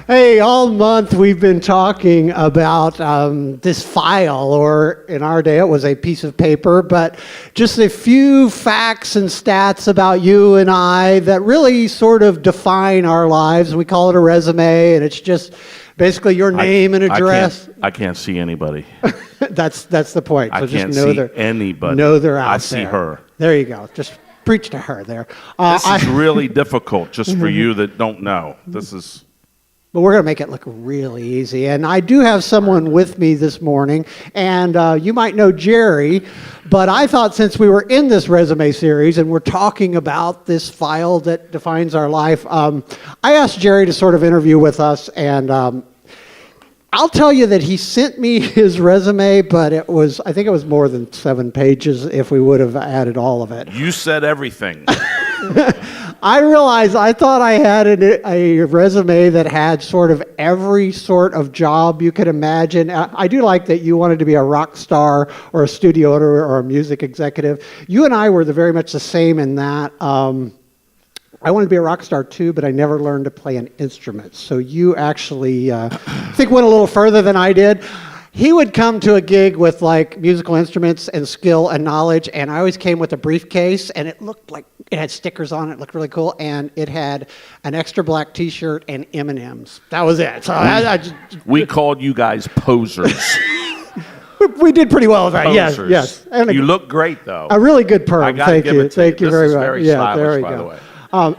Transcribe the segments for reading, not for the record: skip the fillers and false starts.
Hey, all month we've been talking about this file, or in our day it was a piece of paper, but just a few facts and stats about you and I that really sort of define our lives. We call it a resume, and it's just basically your name and address. I can't see anybody. That's the point. So I can't just know see anybody. Know they're out I see there. her. There you go. Just preach to her there. This is really difficult just for you that don't know. This is... But we're going to make it look really easy. And I do have someone with me this morning, and you might know Jerry, but I thought since we were in this resume series and we're talking about this file that defines our life, I asked Jerry to sort of interview with us, and I'll tell you that he sent me his resume, but I think it was more than 7 pages if we would have added all of it. You said everything. I realized I thought I had a resume that had sort of every sort of job you could imagine. I do like that you wanted to be a rock star or a studio owner or a music executive. You and I were very much the same in that. I wanted to be a rock star too, but I never learned to play an instrument. So you actually, I think, went a little further than I did. He would come to a gig with like musical instruments and skill and knowledge, and I always came with a briefcase, and it looked like it had stickers on it. It looked really cool, and it had an extra black T-shirt and M&Ms. That was it. So we called you guys posers. we did pretty well with that. Posers. Yes. And you look great, though. A really good perm. Thank you. Thank you very much. Very stylish, by the way.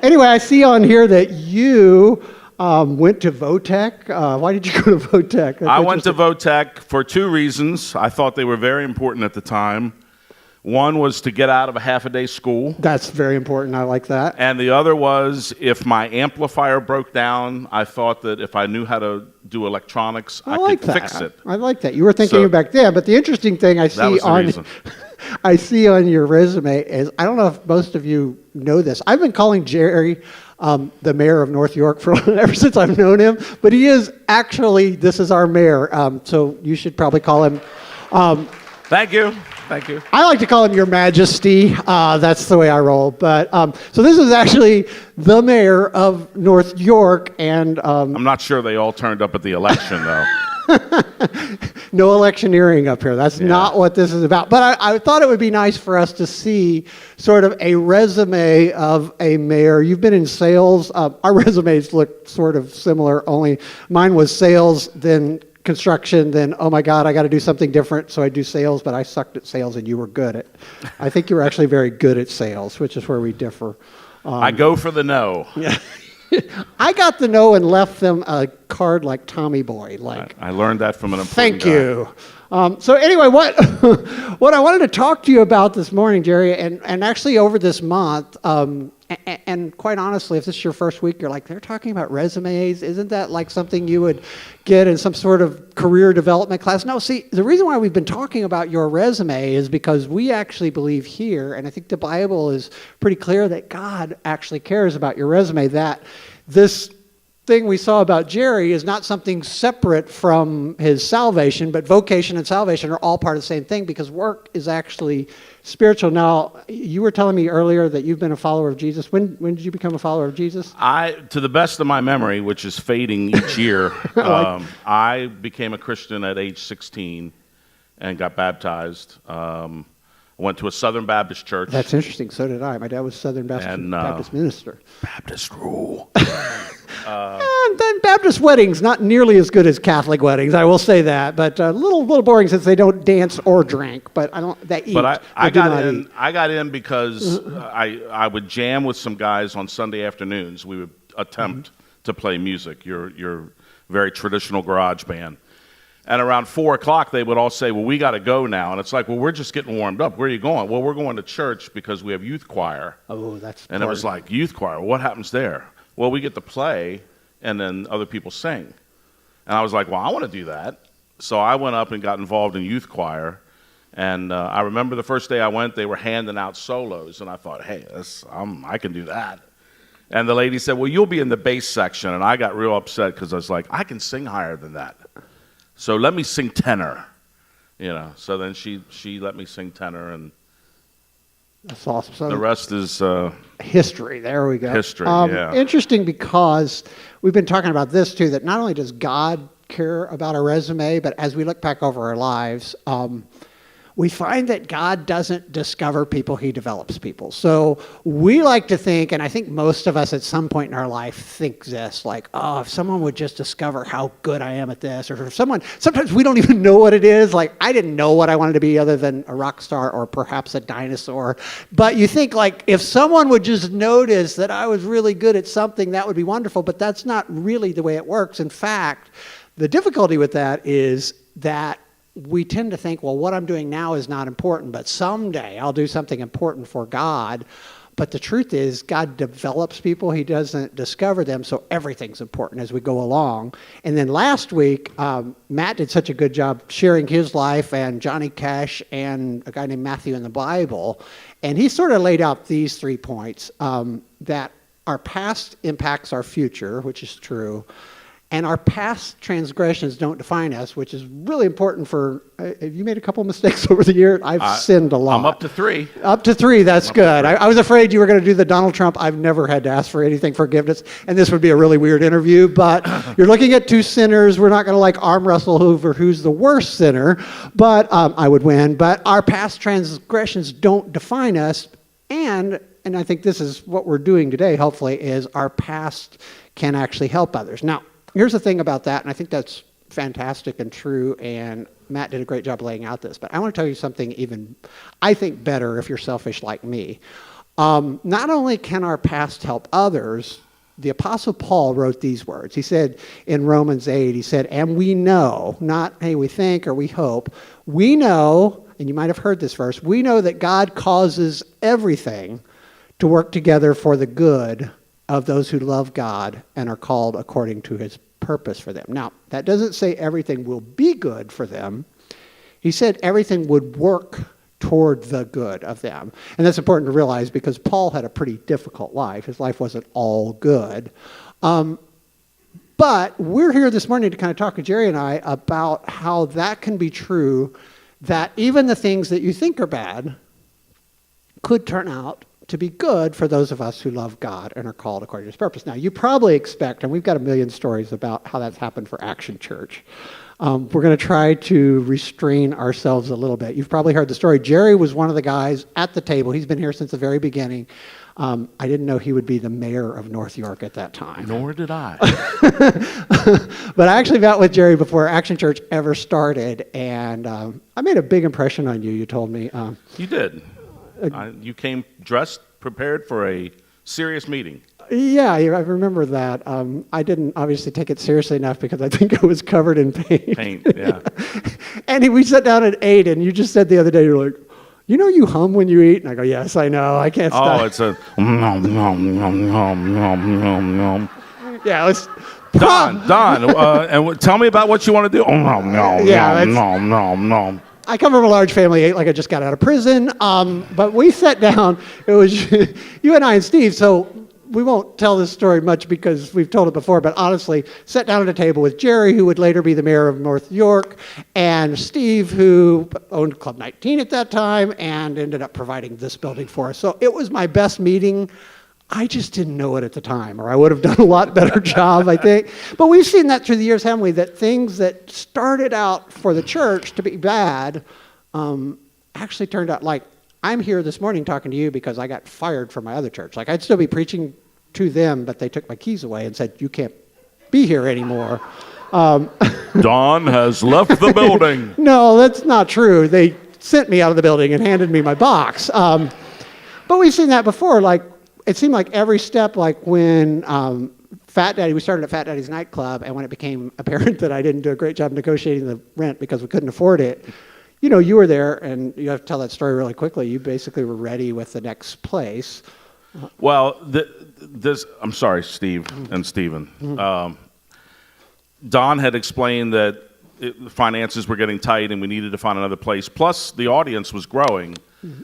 Anyway, I see on here that you went to Votech. Why did you go to Votech? I went to Votech for 2 reasons. I thought they were very important at the time. One was to get out of a half-a-day school. That's very important. I like that. And the other was if my amplifier broke down, I thought that if I knew how to do electronics, I could fix it. I like that. You were thinking back then. But the interesting thing I see on your resume is, I don't know if most of you know this. I've been calling Jerry the mayor of North York ever since I've known him. But he is actually, this is our mayor. So you should probably call him. Thank you. Thank you. I like to call him Your Majesty. That's the way I roll. But so this is actually the mayor of North York, and I'm not sure they all turned up at the election, though. No electioneering up here. That's not what this is about. But I thought it would be nice for us to see sort of a resume of a mayor. You've been in sales. Our resumes look sort of similar, only mine was sales, then construction, then, oh my God, I got to do something different, so I do sales, but I sucked at sales and you were good at. I think you were actually very good at sales, which is where we differ. I go for the no. Yeah. I got the no and left them a card like Tommy Boy. I learned that from an important guy. Thank you. So anyway, what I wanted to talk to you about this morning, Jerry, and actually over this month, and quite honestly, if this is your first week, you're like, they're talking about resumes. Isn't that like something you would get in some sort of career development class? No, see, the reason why we've been talking about your resume is because we actually believe here, and I think the Bible is pretty clear that God actually cares about your resume, that this thing we saw about Jerry is not something separate from his salvation, but vocation and salvation are all part of the same thing, because work is actually spiritual. Now, you were telling me earlier that you've been a follower of Jesus. When did you become a follower of Jesus? To the best of my memory, which is fading each year, I became a Christian at age 16 and got baptized. I went to a Southern Baptist church. That's interesting. So did I. My dad was Southern Baptist minister. Baptist rule. And then Baptist weddings, not nearly as good as Catholic weddings, I will say that, but a little boring since they don't dance or drink. But they eat. But I got in because I would jam with some guys on Sunday afternoons. We would attempt to play music, your very traditional garage band. And around 4 o'clock, they would all say, well, we got to go now. And it's like, well, we're just getting warmed up. Where are you going? Well, we're going to church because we have youth choir. Oh, that's And it was like, youth choir, what happens there? Well, we get to play, and then other people sing. And I was like, well, I want to do that. So I went up and got involved in youth choir. And I remember the first day I went, they were handing out solos. And I thought, hey, I can do that. And the lady said, well, you'll be in the bass section. And I got real upset because I was like, I can sing higher than that. So let me sing tenor, So then she let me sing tenor, and That's awesome. So The rest is history. There we go. history, yeah. Interesting, because we've been talking about this too, that not only does God care about our resume, but as we look back over our lives, we find that God doesn't discover people, he develops people. So we like to think, and I think most of us at some point in our life think this, like, oh, if someone would just discover how good I am at this, or if someone, sometimes we don't even know what it is. Like, I didn't know what I wanted to be other than a rock star or perhaps a dinosaur. But you think, like, if someone would just notice that I was really good at something, that would be wonderful. But that's not really the way it works. In fact, the difficulty with that is that we tend to think, well, what I'm doing now is not important, but someday I'll do something important for God. But the truth is, God develops people. He doesn't discover them, so everything's important as we go along. And then last week, Matt did such a good job sharing his life, and Johnny Cash and a guy named Matthew in the Bible. And he sort of laid out these 3 points, that our past impacts our future, which is true. And our past transgressions don't define us, which is really important for, have you made a couple mistakes over the year? I've sinned a lot. I'm up to 3. Up to 3, that's good. I was afraid you were going to do the Donald Trump. I've never had to ask for anything forgiveness, and this would be a really weird interview, but you're looking at 2 sinners. We're not going to like arm wrestle over who's the worst sinner, but I would win. But our past transgressions don't define us, and I think this is what we're doing today, hopefully, is our past can actually help others. Now, here's the thing about that, and I think that's fantastic and true, and Matt did a great job laying out this, but I want to tell you something even, I think, better if you're selfish like me. Not only can our past help others, the Apostle Paul wrote these words. He said in Romans 8, he said, and we know, not, hey, we think or we hope, we know, and you might have heard this verse, we know that God causes everything to work together for the good of those who love God and are called according to his purpose for them. Now, that doesn't say everything will be good for them. He said everything would work toward the good of them. And that's important to realize because Paul had a pretty difficult life. His life wasn't all good. But we're here this morning to kind of talk to Jerry and I about how that can be true, that even the things that you think are bad could turn out to be good for those of us who love God and are called according to his purpose. Now, you probably expect, and we've got a million stories about how that's happened for Action Church. We're going to try to restrain ourselves a little bit. You've probably heard the story. Jerry was one of the guys at the table. He's been here since the very beginning. I didn't know he would be the mayor of North York at that time. Nor did I. But I actually met with Jerry before Action Church ever started, and I made a big impression on you, you told me. You did. You came dressed, prepared for a serious meeting. Yeah, I remember that. I didn't obviously take it seriously enough because I think I was covered in paint. Paint, yeah. And we sat down and ate, and you just said the other day, you're like, you know you hum when you eat? And I go, yes, I know. I can't stop. Oh, it's a nom, nom, nom, nom, nom, nom, nom. Yeah, let's... Don, and tell me about what you want to do. Nom, nom, Yeah, nom, nom, nom, nom. I come from a large family, ate like I just got out of prison. But we sat down. It was you and I and Steve. So we won't tell this story much because we've told it before. But honestly, sat down at a table with Jerry, who would later be the mayor of North York, and Steve, who owned Club 19 at that time and ended up providing this building for us. So it was my best meeting. I just didn't know it at the time, or I would have done a lot better job, I think. But we've seen that through the years, haven't we? That things that started out for the church to be bad actually turned out, like, I'm here this morning talking to you because I got fired from my other church. Like, I'd still be preaching to them, but they took my keys away and said, you can't be here anymore. Don has left the building. No, that's not true. They sent me out of the building and handed me my box. But we've seen that before, like, it seemed like every step, like when Fat Daddy, we started at Fat Daddy's nightclub, and when it became apparent that I didn't do a great job negotiating the rent because we couldn't afford it, you know, you were there, and you have to tell that story really quickly. You basically were ready with the next place. Well, I'm sorry, Steve and Stephen. Don had explained that the finances were getting tight and we needed to find another place. Plus, the audience was growing,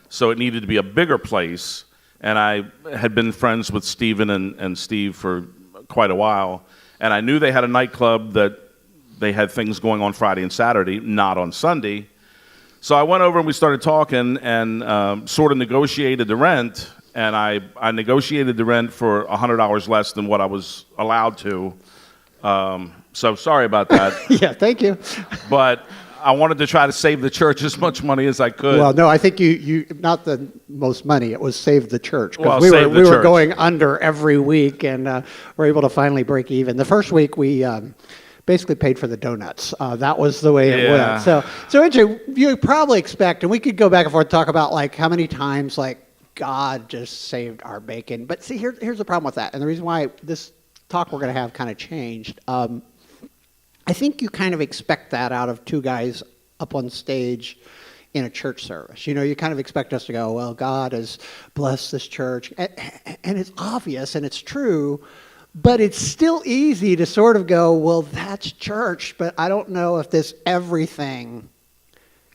so it needed to be a bigger place. And I had been friends with Stephen and Steve for quite a while. And I knew they had a nightclub that they had things going on Friday and Saturday, not on Sunday. So I went over and we started talking and sort of negotiated the rent. And I negotiated the rent for $100 less than what I was allowed to. So sorry about that. Yeah, thank you. But I wanted to try to save the church as much money as I could. Well, no, I think you not the most money. It was save the church. Well, we save the were church. going under every week, and were able to finally break even. The first week we basically paid for the donuts. That was the way it went. So Andrew, you probably expect, and we could go back and forth and talk about like how many times like God just saved our bacon. But see, here's the problem with that, and the reason why this talk we're going to have kind of changed. I think you kind of expect that out of two guys up on stage in a church service. You know, you kind of expect us to go, well, God has blessed this church. And it's obvious and it's true, but it's still easy to sort of go, well, that's church, but I don't know if this everything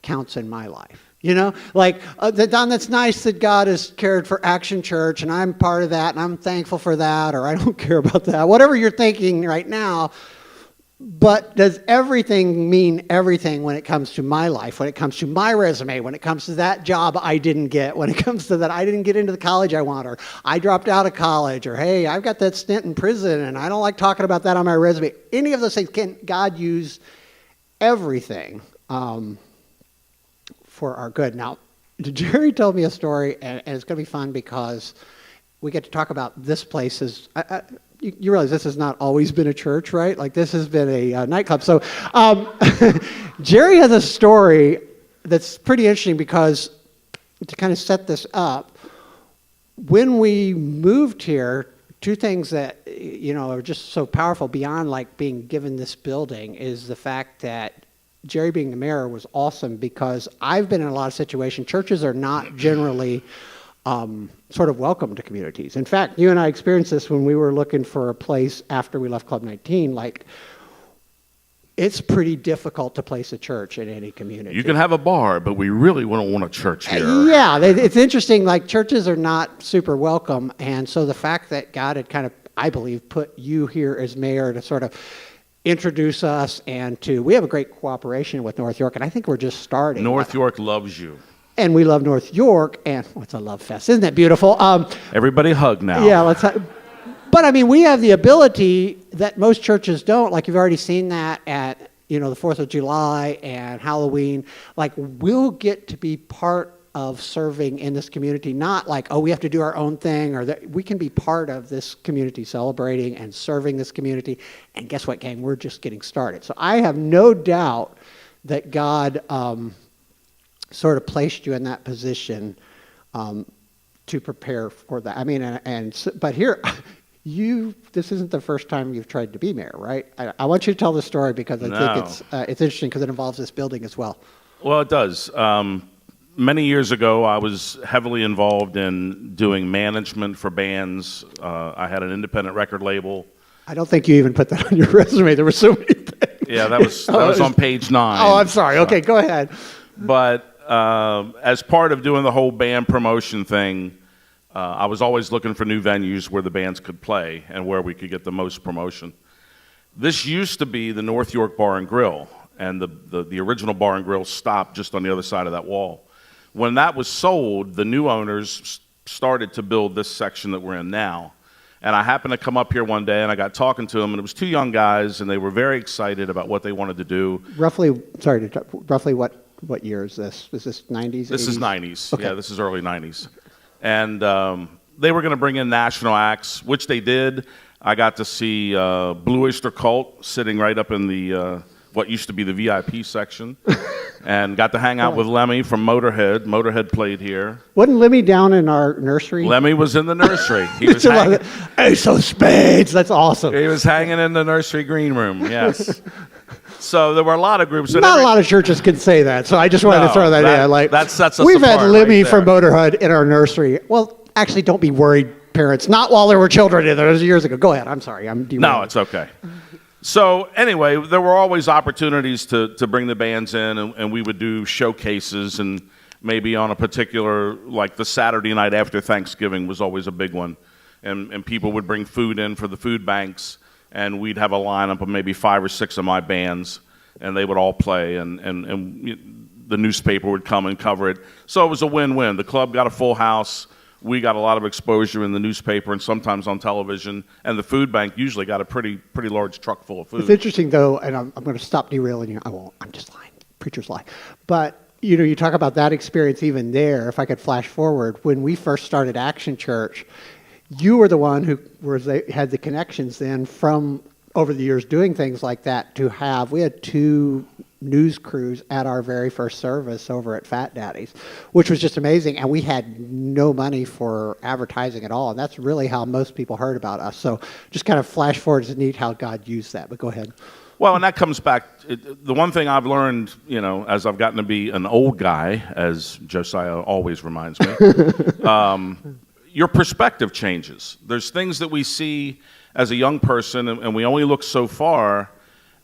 counts in my life. You know, like, Don, that's nice that God has cared for Action Church, and I'm part of that, and I'm thankful for that, or I don't care about that. Whatever you're thinking right now, but does everything mean everything when it comes to my life, when it comes to my resume, when it comes to that job I didn't get, when it comes to that I didn't get into the college I want, or I dropped out of college, or hey, I've got that stint in prison, and I don't like talking about that on my resume. Any of those things, can God use everything for our good? Now, Jerry told me a story, and it's going to be fun because we get to talk about this place as... You realize this has not always been a church, right? Like this has been a nightclub. So Jerry has a story that's pretty interesting because to kind of set this up, when we moved here, two things that, you know, are just so powerful beyond like being given this building is the fact that Jerry being the mayor was awesome because I've been in a lot of situations. Churches are not generally sort of welcome to communities. In fact, you and I experienced this when we were looking for a place after we left Club 19. Like, it's pretty difficult to place a church in any community. You can have a bar, but we really don't want a church here. Yeah, it's interesting. Like, churches are not super welcome. And so the fact that God had kind of, I believe, put you here as mayor to sort of introduce us and to, we have a great cooperation with North York, and I think we're just starting. North York loves you. And we love North York, and it's a love fest. Isn't that beautiful? Everybody hug now. Yeah, but I mean, we have the ability that most churches don't. Like, you've already seen that at, you know, the 4th of July and Halloween. Like, we'll get to be part of serving in this community, not like, oh, we have to do our own thing, or that we can be part of this community celebrating and serving this community. And guess what, gang? We're just getting started. So I have no doubt that God sort of placed you in that position to prepare for that. I mean, but here, this isn't the first time you've tried to be mayor, right? I want you to tell the story because I think it's interesting because it involves this building as well. Well, it does. Many years ago, I was heavily involved in doing management for bands. I had an independent record label. I don't think you even put that on your resume. There were so many things. Yeah, that was on page 9. Oh, I'm sorry. Okay, go ahead. But as part of doing the whole band promotion thing, I was always looking for new venues where the bands could play and where we could get the most promotion. This used to be the North York Bar and Grill, and the original bar and grill stopped just on the other side of that wall. When that was sold, the new owners started to build this section that we're in now. And I happened to come up here one day, and I got talking to them, and it was 2 young guys, and they were very excited about what they wanted to do. Roughly what year is this? Is this 90s? This 80s? is 90s. Okay. Yeah, this is early 90s. And they were going to bring in national acts, which they did. I got to see Blue Oyster Cult sitting right up in the what used to be the VIP section, and got to hang out with Lemmy from Motorhead. Motorhead played here. Wasn't Lemmy down in our nursery? Lemmy was in the nursery. He was hanging. Ace of Spades. That's awesome. He was hanging in the nursery green room. Yes. So there were a lot of groups. Not a lot of churches can say that, so I just wanted to throw that in. Like, that sets us we've apart had Lemmy right from Motorhead in our nursery. Well, actually, don't be worried, parents. Not while there were children in there. It was years ago. Go ahead. I'm sorry. I'm derailing. No, it's okay. So anyway, there were always opportunities to bring the bands in, and we would do showcases, and maybe on a particular, like the Saturday night after Thanksgiving was always a big one, and people would bring food in for the food banks, and we'd have a lineup of maybe 5 or 6 of my bands, and they would all play, and the newspaper would come and cover it. So it was a win-win. The club got a full house. We got a lot of exposure in the newspaper and sometimes on television. And the food bank usually got a pretty large truck full of food. It's interesting, though, and I'm going to stop derailing you. I won't. I'm just lying. Preachers lie. But, you talk about that experience even there. If I could flash forward, when we first started Action Church, you were the one who had the connections then from over the years doing things like that we had 2 news crews at our very first service over at Fat Daddy's, which was just amazing. And we had no money for advertising at all. And that's really how most people heard about us. So just kind of flash forward, it's neat how God used that. But go ahead. Well, and that comes back, the one thing I've learned, as I've gotten to be an old guy, as Josiah always reminds me, your perspective changes. There's things that we see as a young person, and we only look so far,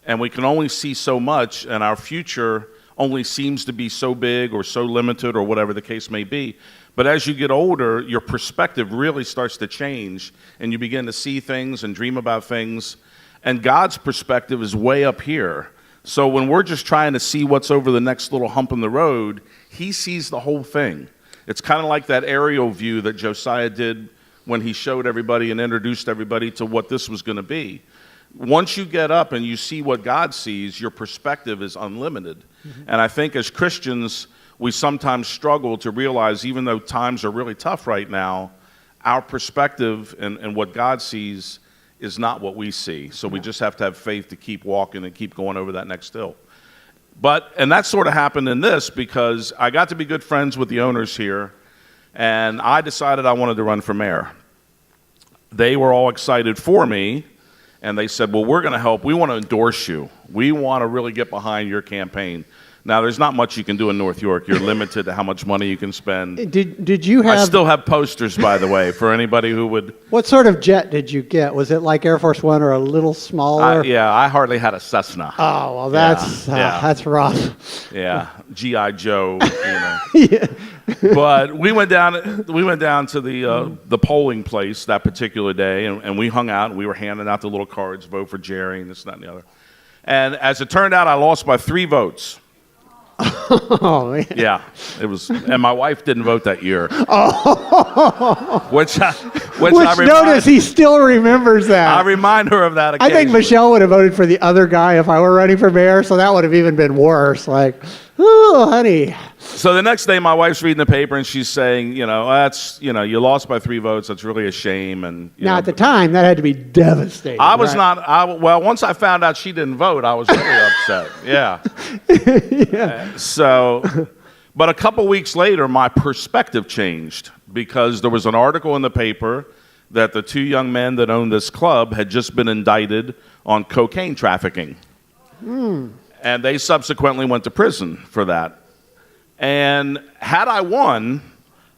and we can only see so much, and our future only seems to be so big or so limited or whatever the case may be. But as you get older, your perspective really starts to change, and you begin to see things and dream about things. And God's perspective is way up here. So when we're just trying to see what's over the next little hump in the road, he sees the whole thing. It's kind of like that aerial view that Josiah did when he showed everybody and introduced everybody to what this was going to be. Once you get up and you see what God sees, your perspective is unlimited. Mm-hmm. And I think as Christians, we sometimes struggle to realize, even though times are really tough right now, our perspective and what God sees is not what we see. So we just have to have faith to keep walking and keep going over that next hill. And that sort of happened in this because I got to be good friends with the owners here, and I decided I wanted to run for mayor. They were all excited for me, and they said, well, we're going to help. We want to endorse you. We want to really get behind your campaign. Now, there's not much you can do in North York. You're limited to how much money you can spend. Did you have... I still have posters, by the way, for anybody who would... What sort of jet did you get? Was it like Air Force One or a little smaller? I hardly had a Cessna. Oh, well, that's rough. Yeah, G.I. Joe, Yeah. But we went down to the polling place that particular day, and we hung out, and we were handing out the little cards, vote for Jerry, and this, that, and the other. And as it turned out, I lost by 3 votes. Oh, man. Yeah, it was, and my wife didn't vote that year. Oh. Which notice he still remembers that. I remind her of that I think Michelle would have voted for the other guy if I were running for mayor, so that would have even been worse. Like, oh, honey. So the next day, my wife's reading the paper, and she's saying, you lost by 3 votes. That's really a shame. And now, at the time, that had to be devastating. I was not. Once I found out she didn't vote, I was really upset. Yeah. Yeah. But a couple weeks later, my perspective changed because there was an article in the paper that the 2 young men that owned this club had just been indicted on cocaine trafficking. And they subsequently went to prison for that. And had I won,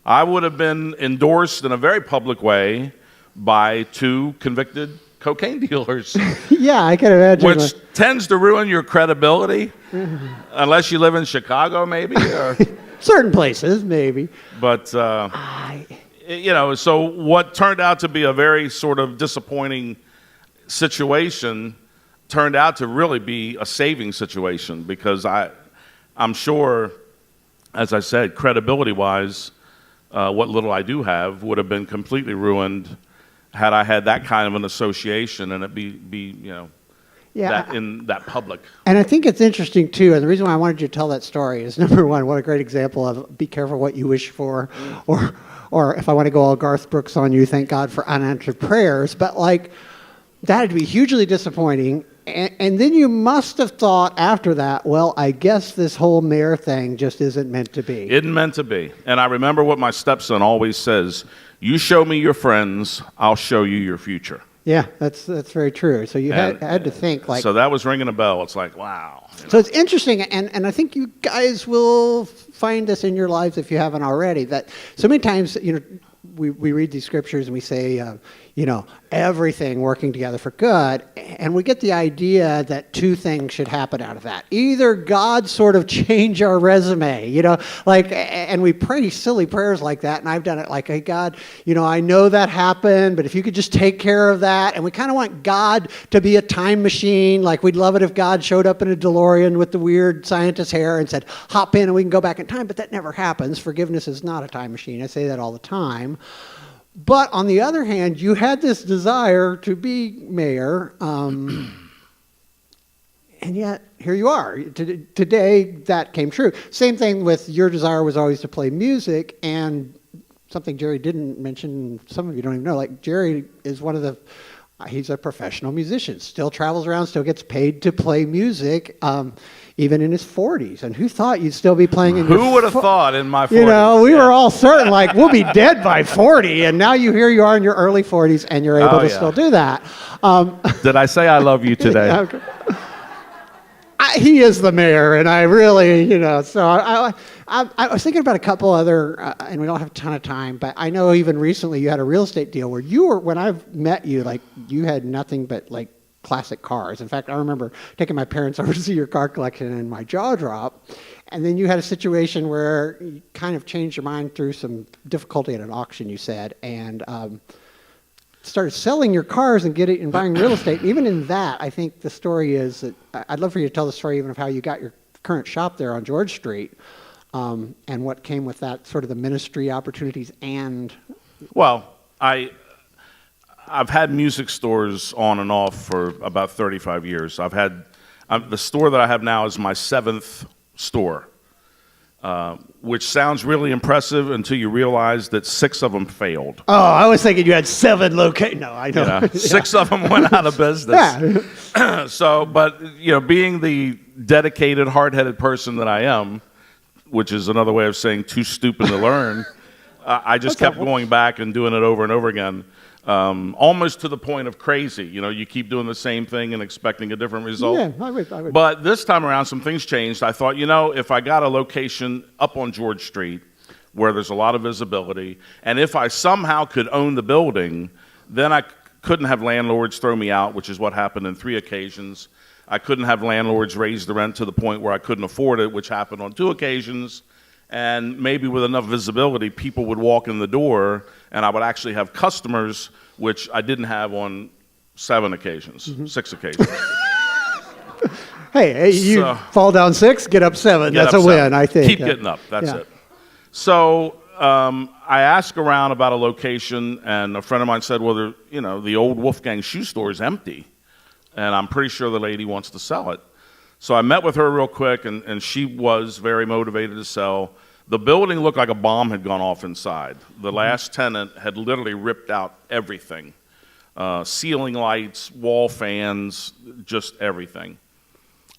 I would have been endorsed in a very public way by 2 convicted cocaine dealers. Yeah, I can imagine. Which tends to ruin your credibility, unless you live in Chicago, maybe. Or, certain places, maybe. But, so what turned out to be a very sort of disappointing situation turned out to really be a saving situation because I'm sure, as I said, credibility-wise, what little I do have would have been completely ruined had I had that kind of an association and it be that in that public. And I think it's interesting, too, and the reason why I wanted you to tell that story is, number one, what a great example of be careful what you wish for, or if I want to go all Garth Brooks on you, thank God for unanswered prayers, but that had to be hugely disappointing. And then you must have thought after that, well, I guess this whole mayor thing just isn't meant to be. Isn't meant to be. And I remember what my stepson always says, you show me your friends, I'll show you your future. Yeah, that's very true. So you had to think So that was ringing a bell. It's like, wow. So it's interesting, and I think you guys will find this in your lives if you haven't already, that so many times, we read these scriptures and we say, everything working together for good. And we get the idea that two things should happen out of that. Either God sort of change our resume, and we pray silly prayers like that. And I've done it like, hey, God, I know that happened, but if you could just take care of that. And we kind of want God to be a time machine. Like we'd love it if God showed up in a DeLorean with the weird scientist hair and said, hop in and we can go back in time. But that never happens. Forgiveness is not a time machine. I say that all the time. But on the other hand, you had this desire to be mayor, and yet here you are. Today, that came true. Same thing with your desire was always to play music, and something Jerry didn't mention, some of you don't even know, like Jerry is he's a professional musician, still travels around, still gets paid to play music, even in his 40s. And who thought you'd still be playing in your Who would have thought in my 40s? We were all certain, like, we'll be dead by 40. And now here you are in your early 40s, and you're able to still do that. Did I say I love you today? Okay. He is the mayor, and I really, so I was thinking about a couple other, and we don't have a ton of time, but I know even recently you had a real estate deal where when I've met you, like, you had nothing but, like, classic cars. In fact, I remember taking my parents over to see your car collection and my jaw dropped. And then you had a situation where you kind of changed your mind through some difficulty at an auction, you said, and started selling your cars and buying real estate. And even in that, I think the story is that I'd love for you to tell the story even of how you got your current shop there on George Street, and what came with that, sort of the ministry opportunities and... Well, I've had music stores on and off for about 35 years. The store that I have now is my 7th store, which sounds really impressive until you realize that 6 of them failed. Oh, I was thinking you had 7 locations. No, I know. 6 of them went out of business. Yeah. So, but, being the dedicated, hard-headed person that I am, which is another way of saying too stupid to learn, I just kept going back and doing it over and over again. Almost to the point of crazy. You keep doing the same thing and expecting a different result. Yeah, I would. But this time around, some things changed. I thought, if I got a location up on George Street where there's a lot of visibility, and if I somehow could own the building, then I couldn't have landlords throw me out, which is what happened in 3 occasions. I couldn't have landlords raise the rent to the point where I couldn't afford it, which happened on 2 occasions. And maybe with enough visibility, people would walk in the door, and I would actually have customers, which I didn't have on 7 occasions, 6 occasions. Hey, you fall down 6, get up 7. That's a win, I think. Keep getting up. That's it. So I asked around about a location, and a friend of mine said, well, the old Wolfgang shoe store is empty, and I'm pretty sure the lady wants to sell it. So I met with her real quick, and she was very motivated to sell. The building looked like a bomb had gone off inside. The last tenant had literally ripped out everything. Ceiling lights, wall fans, just everything.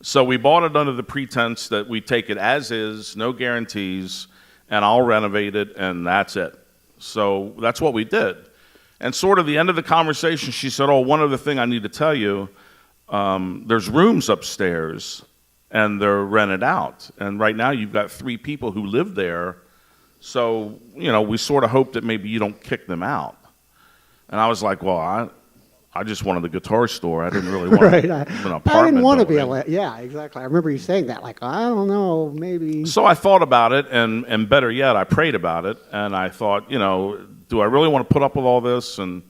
So we bought it under the pretense that we take it as is, no guarantees, and I'll renovate it, and that's it. So that's what we did. And sort of the end of the conversation, she said, oh, one other thing I need to tell you. There's rooms upstairs, and they're rented out. And right now you've got 3 people who live there. So, we sort of hope that maybe you don't kick them out. And I was like, well, I just wanted the guitar store. I didn't really want right. an apartment I didn't want building. to be yeah, exactly. I remember you saying that, like, I don't know, maybe. So I thought about it, and better yet, I prayed about it. And I thought, do I really want to put up with all this? And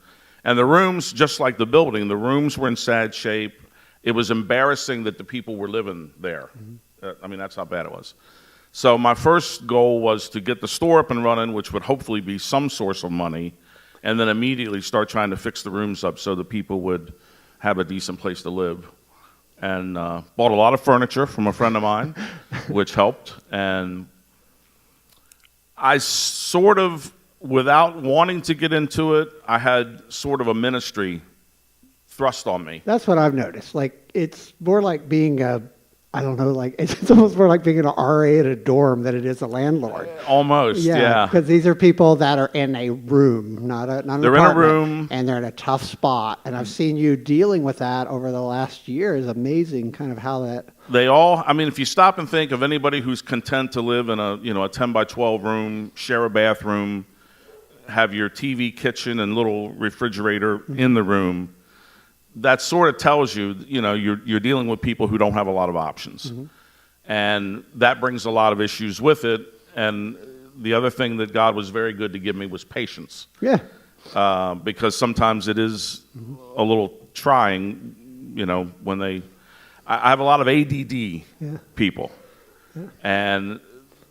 the rooms, just like the building, the rooms were in sad shape. It was embarrassing that the people were living there. Mm-hmm. That's how bad it was. So my first goal was to get the store up and running, which would hopefully be some source of money, and then immediately start trying to fix the rooms up so the people would have a decent place to live. And bought a lot of furniture from a friend of mine, which helped. And I sort of, without wanting to get into it, I had sort of a ministry thrust on me. That's what I've noticed. Like, it's more like being it's almost more like being an RA at a dorm than it is a landlord. Almost, yeah. Because these are people that are in a room, not an apartment. They're in a room. And they're in a tough spot. And I've seen you dealing with that over the last year. It's amazing kind of how that... They all, if you stop and think of anybody who's content to live in a 10 by 12 room, share a bathroom, have your TV, kitchen, and little refrigerator in the room, that sort of tells you, you're dealing with people who don't have a lot of options. And that brings a lot of issues with it. And the other thing that God was very good to give me was patience. Yeah. Because sometimes it is a little trying, when I have a lot of ADD people. Yeah. And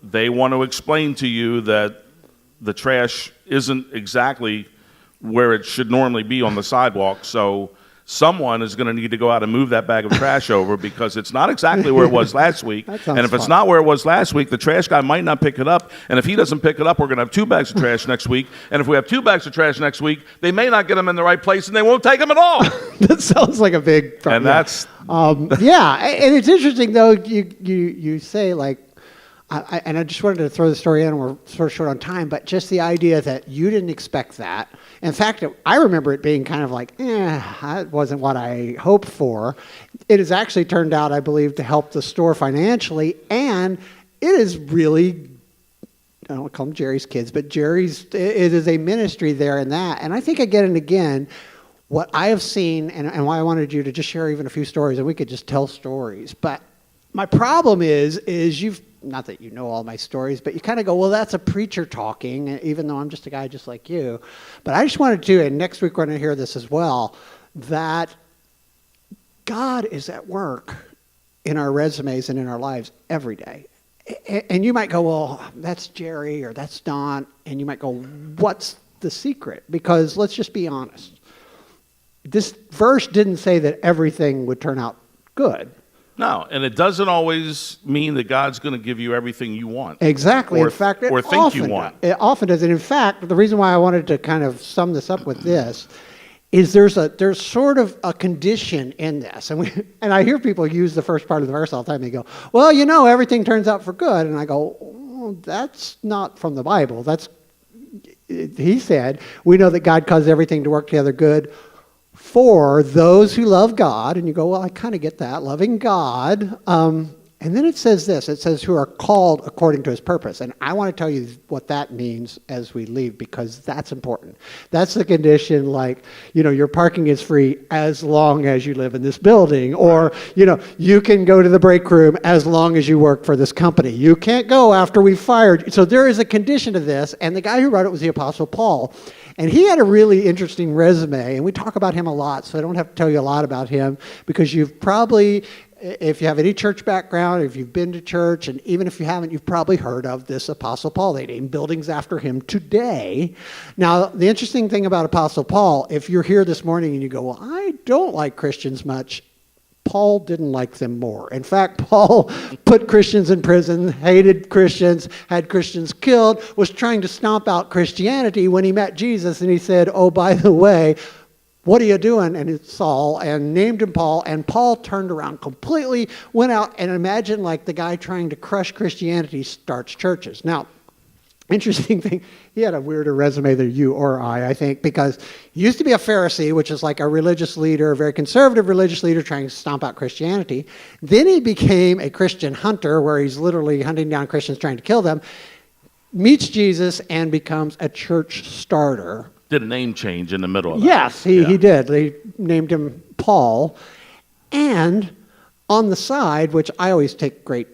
they want to explain to you that the trash isn't exactly where it should normally be on the sidewalk. So someone is going to need to go out and move that bag of trash over because it's not exactly where it was last week. And if it's not where it was last week, the trash guy might not pick it up. And if he doesn't pick it up, we're going to have 2 bags of trash next week. And if we have 2 bags of trash next week, they may not get them in the right place and they won't take them at all. That sounds like a big problem. And that's... yeah, and it's interesting, though, you say, like, and I just wanted to throw the story in, and we're sort of short on time, but just the idea that you didn't expect that. In fact, I remember it being kind of like, that wasn't what I hoped for. It has actually turned out, I believe, to help the store financially, and it is really, I don't want to call them Jerry's kids, but it is a ministry there in that. And I think again and again, what I have seen, and why I wanted you to just share even a few stories, and we could just tell stories, but my problem is you've, not that you know all my stories, but you kind of go, well, that's a preacher talking, even though I'm just a guy just like you. But I just wanted to, and next week we're going to hear this as well, that God is at work in our resumes and in our lives every day. And you might go, well, that's Jerry or that's Don. And you might go, what's the secret? Because let's just be honest. This verse didn't say that everything would turn out good. No, and it doesn't always mean that God's going to give you everything you want. Exactly. In fact, or think you want. It often does. And in fact, the reason why I wanted to kind of sum this up with this is there's sort of a condition in this. And I hear people use the first part of the verse all the time. They go, well, everything turns out for good. And I go, oh, that's not from the Bible. He said, we know that God causes everything to work together good for those who love God. And you go, well, I kind of get that, loving God. And then it says this, it says who are called according to his purpose. And I want to tell you what that means as we leave, because that's important. That's the condition, like, your parking is free as long as you live in this building. Or, you can go to the break room as long as you work for this company. You can't go after we fired you. So there is a condition to this. And the guy who wrote it was the Apostle Paul. And he had a really interesting resume, and we talk about him a lot, so I don't have to tell you a lot about him, because you've probably, if you have any church background, if you've been to church, and even if you haven't, you've probably heard of this Apostle Paul. They name buildings after him today. Now, the interesting thing about Apostle Paul, if you're here this morning and you go, well, I don't like Christians much, Paul didn't like them more. In fact, Paul put Christians in prison, hated Christians, had Christians killed, was trying to stomp out Christianity when he met Jesus, and he said, oh, by the way, what are you doing? And it's Saul, and named him Paul, and Paul turned around completely, went out, and imagine like the guy trying to crush Christianity starts churches. Now, interesting thing, he had a weirder resume than you or I think, because he used to be a Pharisee, which is like a religious leader, a very conservative religious leader trying to stomp out Christianity. Then he became a Christian hunter, where he's literally hunting down Christians trying to kill them, meets Jesus, and becomes a church starter. Did a name change in the middle of that. Yes, he did. They named him Paul. And on the side, which I always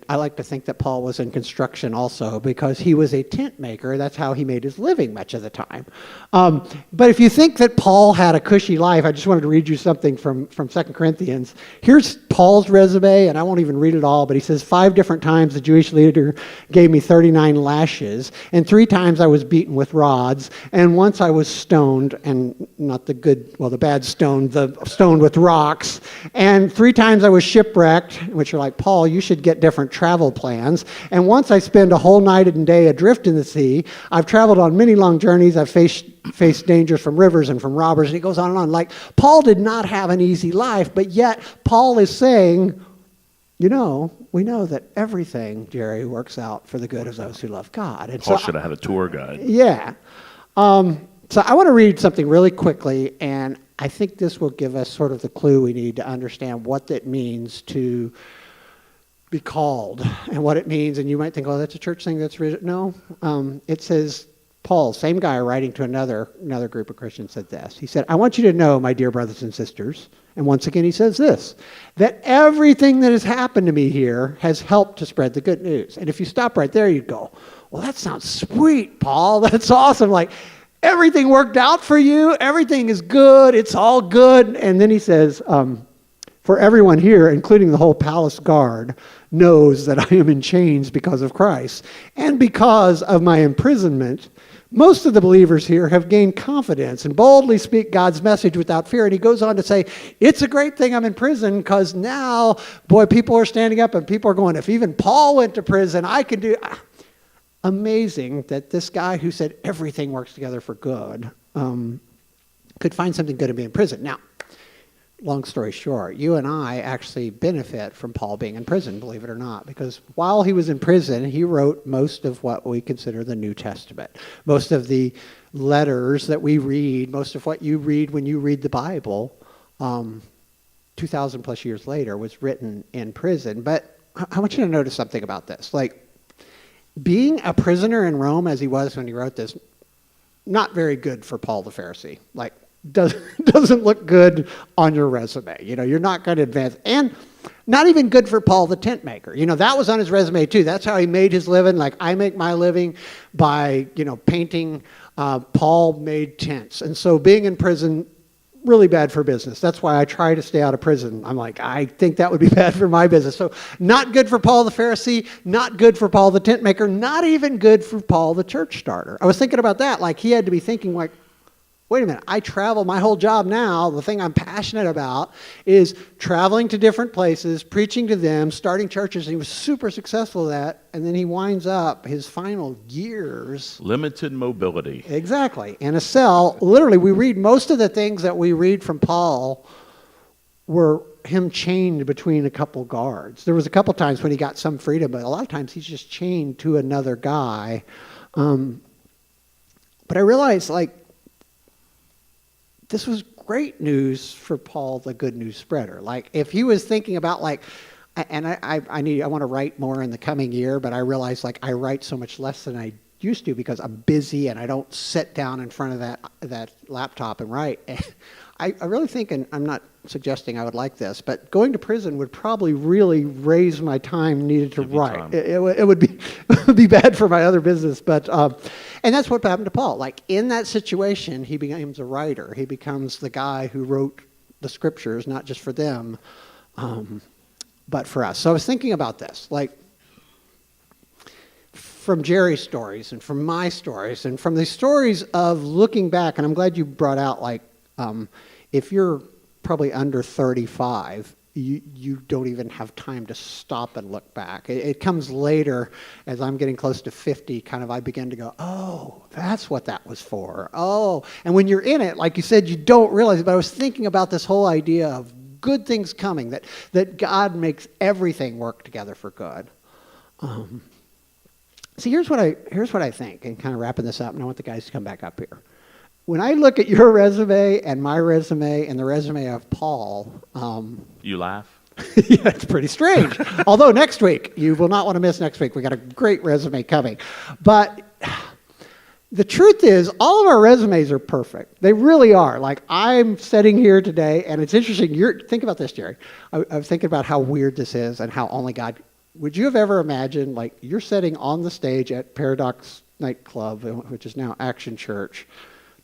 I like to think that Paul was in construction also, because he was a tent maker. That's how he made his living much of the time. But if you think that Paul had a cushy life, I just wanted to read you something from 2 Corinthians. Here's Paul's resume, and I won't even read it all, but he says, 5 different times the Jewish leader gave me 39 lashes, and 3 times I was beaten with rods, and once I was stoned, and not the good, well, the bad stone, the stoned with rocks, and 3 times I was shipwrecked, which are like, Paul, you should get different travel plans. And once I spend a whole night and day adrift in the sea. I've traveled on many long journeys. I've faced dangers from rivers and from robbers. And he goes on and on. Like, Paul did not have an easy life, but yet Paul is saying, we know that everything, Jerry, works out for the good of those who love God. And Paul should have had a tour guide. Yeah. So I want to read something really quickly, and I think this will give us sort of the clue we need to understand what it means to be called and what it means. And you might think, oh, that's a church thing. No. It says, Paul, same guy, writing to another group of Christians, said this. He said, I want you to know, my dear brothers and sisters, and once again he says this, that everything that has happened to me here has helped to spread the good news. And if you stop right there, you'd go, well, that sounds sweet, Paul. That's awesome. Like, everything worked out for you. Everything is good. It's all good. And then he says, for everyone here, including the whole palace guard, knows that I am in chains because of Christ. And because of my imprisonment, most of the believers here have gained confidence and boldly speak God's message without fear. And he goes on to say, it's a great thing I'm in prison because now, boy, people are standing up and people are going, if even Paul went to prison, I can do... Amazing that this guy who said everything works together for good could find something good and be in prison. Now, long story short, you and I actually benefit from Paul being in prison, believe it or not, because while he was in prison, he wrote most of what we consider the New Testament. Most of the letters that we read, most of what you read when you read the Bible, 2,000 plus years later, was written in prison. But I want you to notice something about this. Like, being a prisoner in Rome, as he was when he wrote this, not very good for Paul the Pharisee. Like, doesn't look good on your resume. You know, you're not going to advance. And not even good for Paul the tent maker. You know, that was on his resume too. That's how he made his living. Like, I make my living by, painting. Paul made tents. And so being in prison, really bad for business. That's why I try to stay out of prison. I'm like, I think that would be bad for my business. So not good for Paul the Pharisee, not good for Paul the tent maker, not even good for Paul the church starter. I was thinking about that. Like, he had to be thinking like, wait a minute, I travel, my whole job now, the thing I'm passionate about is traveling to different places, preaching to them, starting churches. And he was super successful at that. And then he winds up his final years. Limited mobility. Exactly. In a cell. Literally, we read most of the things that we read from Paul were him chained between a couple guards. There was a couple times when he got some freedom, but a lot of times he's just chained to another guy. But I realized, like, this was great news for Paul, the good news spreader. Like, if he was thinking about, like, and I want to write more in the coming year, but I realize, like, I write so much less than I used to because I'm busy and I don't sit down in front of that laptop and write. I really think, and I'm not suggesting I would like this, but going to prison would probably really raise my time needed to write. It would be bad for my other business, but and that's what happened to Paul. Like, in that situation, he becomes a writer. He becomes the guy who wrote the scriptures, not just for them, but for us. So I was thinking about this, like, from Jerry's stories and from my stories and from the stories of looking back, and I'm glad you brought out, like, if you're probably under 35, you don't even have time to stop and look back. It comes later, as I'm getting close to 50, kind of I begin to go, oh, that's what that was for. Oh, and when you're in it, like you said, you don't realize it, but I was thinking about this whole idea of good things coming, that God makes everything work together for good. See, here's what I think, and kind of wrapping this up, and I want the guys to come back up here. When I look at your resume and my resume and the resume of Paul... you laugh? Yeah, it's pretty strange. Although next week, you will not want to miss next week. We got a great resume coming. But the truth is, all of our resumes are perfect. They really are. Like, I'm sitting here today, and it's interesting. Think about this, Jerry. I was thinking about how weird this is and how only God... Would you have ever imagined, like, you're sitting on the stage at Paradox Nightclub, which is now Action Church,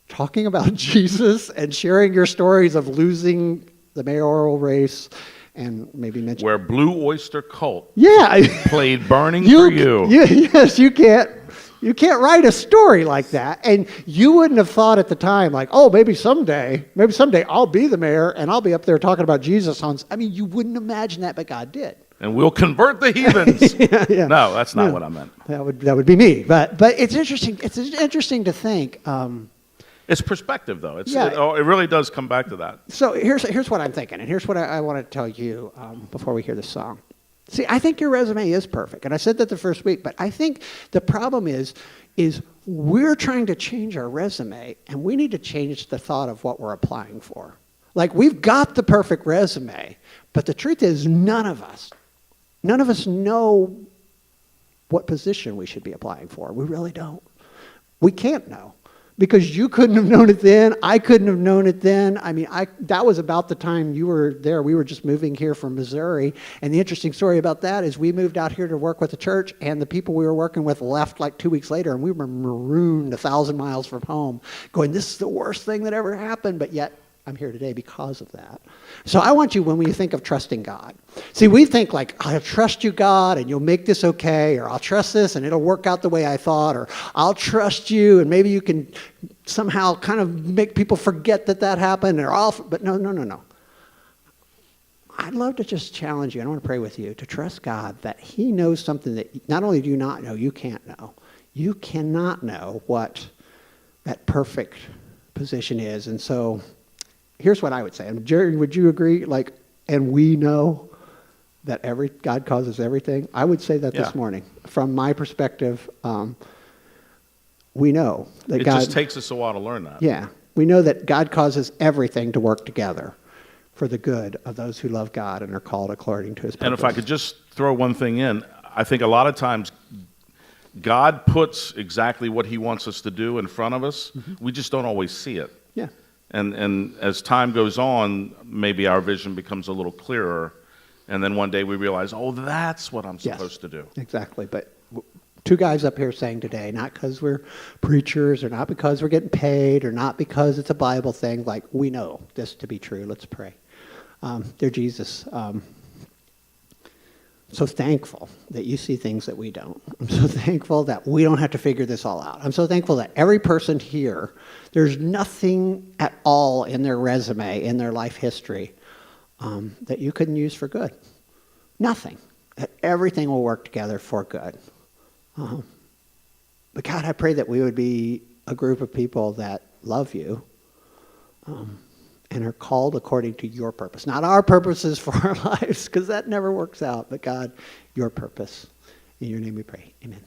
talking about Jesus and sharing your stories of losing the mayoral race and maybe mention... Where Blue Oyster Cult yeah. played Burning for You. Yes, you can't write a story like that. And you wouldn't have thought at the time, like, oh, maybe someday I'll be the mayor and I'll be up there talking about Jesus. I mean, you wouldn't imagine that, but God did. And we'll convert the heathens. Yeah. No, that's not what I meant. That would be me. But it's interesting. It's interesting to think... It's perspective, though. It really does come back to that. So here's what I'm thinking, and here's what I want to tell you before we hear the song. See, I think your resume is perfect, and I said that the first week, but I think the problem is we're trying to change our resume, and we need to change the thought of what we're applying for. Like, we've got the perfect resume, but the truth is none of us know what position we should be applying for. We really don't. We can't know. Because you couldn't have known it then. I couldn't have known it then. I mean, that was about the time you were there. We were just moving here from Missouri. And the interesting story about that is we moved out here to work with the church, and the people we were working with left like 2 weeks later, and we were marooned 1,000 miles from home, going, this is the worst thing that ever happened. But yet, I'm here today because of that. So I want you, when we think of trusting God, see, we think like, I'll trust you, God, and you'll make this okay, or I'll trust this and it'll work out the way I thought, or I'll trust you and maybe you can somehow kind of make people forget that happened, but no. I'd love to just challenge you, and I want to pray with you, to trust God that he knows something that not only do you not know, you can't know. You cannot know what that perfect position is. And so here's what I would say. And Jerry, would you agree? And we know that God causes everything. I would say that this morning. From my perspective, we know that God... It just takes us a while to learn that. Yeah. We know that God causes everything to work together for the good of those who love God and are called according to his purpose. And if I could just throw one thing in, I think a lot of times God puts exactly what he wants us to do in front of us. Mm-hmm. We just don't always see it. Yeah. And as time goes on, maybe our vision becomes a little clearer, and then one day we realize, oh, that's what I'm supposed to do. Exactly. But two guys up here saying today, not because we're preachers or not because we're getting paid or not because it's a Bible thing, like we know this to be true. Let's pray. Dear Jesus, I'm so thankful that you see things that we don't. I'm so thankful that we don't have to figure this all out. I'm so thankful that every person here, there's nothing at all in their resume, in their life history, that you couldn't use for good. Nothing. That everything will work together for good. But God, I pray that we would be a group of people that love you and are called according to your purpose. Not our purposes for our lives, because that never works out, but God, your purpose. In your name we pray. Amen.